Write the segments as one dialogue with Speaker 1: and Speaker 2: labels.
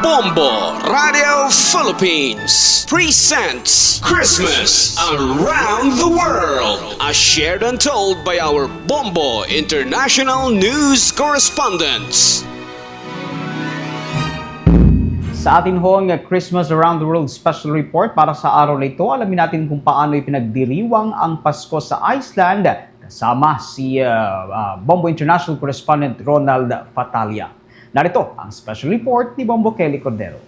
Speaker 1: Bombo Radio Philippines presents Christmas Around the World, as shared and told by our Bombo International News Correspondents.
Speaker 2: Sa atin hong Christmas Around the World Special Report para sa araw na ito, alamin natin kung paano ipinagdiriwang ang Pasko sa Iceland kasama si Bombo International Correspondent Ronald Fatalia. Narito ang special report ni Bombo Kelly Cordero.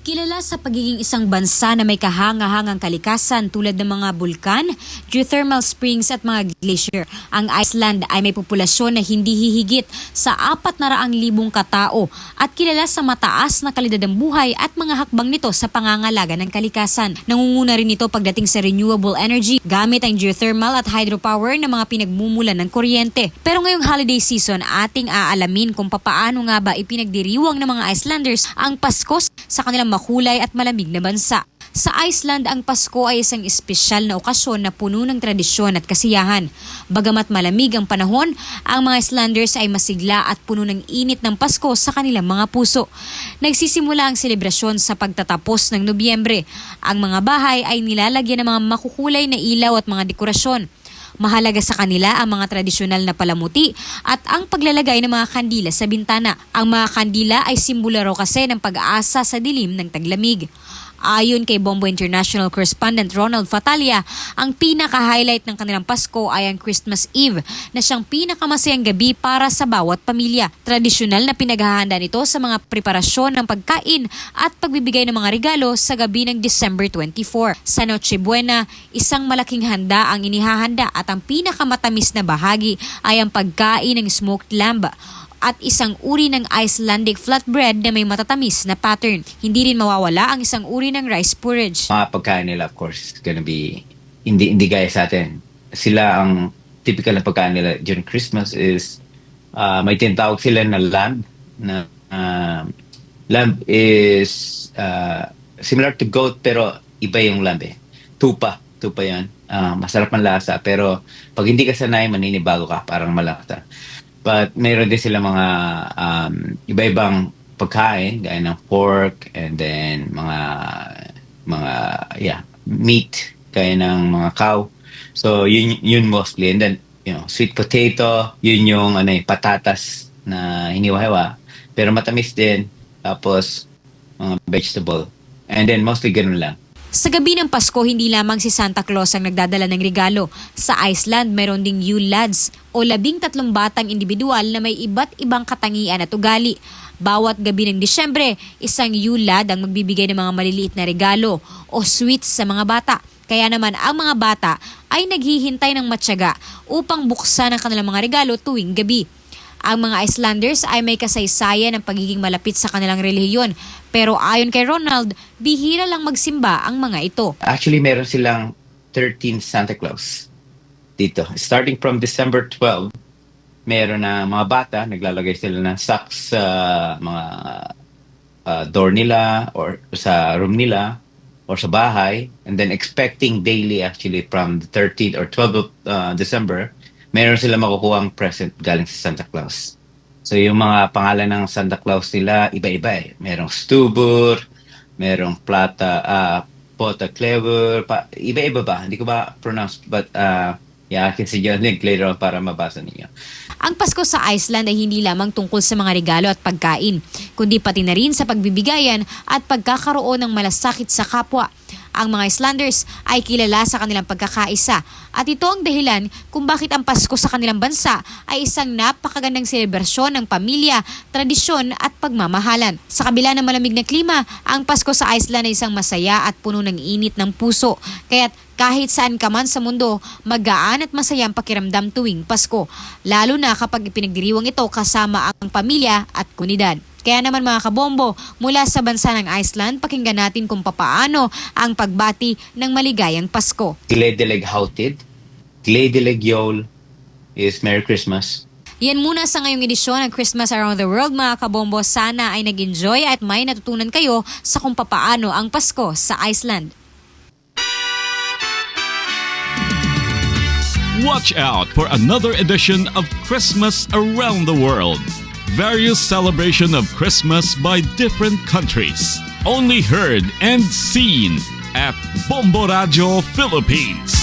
Speaker 3: Kilala sa pagiging isang bansa na may kahanga-hangang kalikasan tulad ng mga bulkan, geothermal springs at mga glacier, ang Iceland ay may populasyon na hindi hihigit sa 400,000 katao at kilala sa mataas na kalidad ng buhay at mga hakbang nito sa pangangalaga ng kalikasan. Nangunguna rin ito pagdating sa renewable energy gamit ang geothermal at hydropower na mga pinagmumulan ng kuryente. Pero ngayong holiday season, ating aalamin kung papaano nga ba ipinagdiriwang ng mga Icelanders ang Pasko sa kanilang makulay at malamig na bansa. Sa Iceland, ang Pasko ay isang espesyal na okasyon na puno ng tradisyon at kasiyahan. Bagamat malamig ang panahon, ang mga Icelanders ay masigla at puno ng init ng Pasko sa kanilang mga puso. Nagsisimula ang selebrasyon sa pagtatapos ng Nobyembre. Ang mga bahay ay nilalagyan ng mga makukulay na ilaw at mga dekorasyon. Mahalaga sa kanila ang mga tradisyonal na palamuti at ang paglalagay ng mga kandila sa bintana. Ang mga kandila ay simbolo raw kasi ng pag-aasa sa dilim ng taglamig. Ayon kay Bombo International Correspondent Ronald Fatalia, ang pinaka-highlight ng kanilang Pasko ay ang Christmas Eve na siyang pinakamasayang gabi para sa bawat pamilya. Tradisyonal na pinaghahanda nito sa mga preparasyon ng pagkain at pagbibigay ng mga regalo sa gabi ng December 24. Sa Noche Buena, isang malaking handa ang inihahanda at ang pinakamatamis na bahagi ay ang pagkain ng smoked lamb at isang uri ng Icelandic flatbread na may matatamis na pattern. Hindi rin mawawala ang isang uri ng rice porridge.
Speaker 4: Mga pagkain nila, of course, gonna be hindi gaya sa atin. Sila, ang typical na pagkain nila during Christmas is may tinatawag sila na lamb. Lamb is similar to goat pero iba yung lamb eh. Tupa yan. Masarap ang lasa pero pag hindi ka sanay, maninibago ka, parang malasa. But mayroon din sila mga iba-ibang pagkain gaya ng pork and then mga meat gaya ng mga cow. So yun mostly, and then sweet potato, yun yung patatas na hiniwa-hiwa pero matamis din, tapos mga vegetable, and then mostly ganun lang.
Speaker 3: Sa gabi ng Pasko, hindi lamang si Santa Claus ang nagdadala ng regalo. Sa Iceland, mayroon ding Yule Lads o 13 batang individual na may iba't ibang katangian at ugali. Bawat gabi ng Disyembre, isang Yule Lad ang magbibigay ng mga maliliit na regalo o sweets sa mga bata. Kaya naman ang mga bata ay naghihintay ng matyaga upang buksan ang kanilang mga regalo tuwing gabi. Ang mga Icelanders ay may kasaysayan ng pagiging malapit sa kanilang relihiyon. Pero ayon kay Ronald, bihira lang magsimba ang mga ito.
Speaker 4: Actually, meron silang 13 Santa Claus dito. Starting from December 12, meron na mga bata, naglalagay sila ng socks sa mga door nila or sa room nila or sa bahay. And then expecting daily actually from the 13th or 12th of December, meron sila makukuha ang present galing sa Santa Claus. So yung mga pangalan ng Santa Claus nila, iba-iba eh. Merong Stubur, merong Pota Clever, iba-iba ba? Hindi ko ba pronounce, but I can see yung link later on para mabasa ninyo.
Speaker 3: Ang Pasko sa Iceland ay hindi lamang tungkol sa mga regalo at pagkain, kundi pati na rin sa pagbibigayan at pagkakaroon ng malasakit sa kapwa. Ang mga Icelanders ay kilala sa kanilang pagkakaisa at ito ang dahilan kung bakit ang Pasko sa kanilang bansa ay isang napakagandang selebrasyon ng pamilya, tradisyon at pagmamahalan. Sa kabila ng malamig na klima, ang Pasko sa Iceland ay isang masaya at puno ng init ng puso. Kaya't kahit saan ka man sa mundo, magaan at masaya ang pakiramdam tuwing Pasko, lalo na kapag ipinagdiriwang ito kasama ang pamilya at komunidad. Kaya naman mga kabombo, mula sa bansa ng Iceland, pakinggan natin kung papaano ang pagbati ng maligayang Pasko.
Speaker 4: Gledeleg Hautid, Gledeleg Yol is Merry Christmas.
Speaker 3: Yan muna sa ngayong edisyon ng Christmas Around the World mga kabombo. Sana ay nag-enjoy at may natutunan kayo sa kung papaano ang Pasko sa Iceland.
Speaker 5: Watch out for another edition of Christmas Around the World. various celebration of Christmas by different countries. Only heard and seen at Bombo Radio Philippines.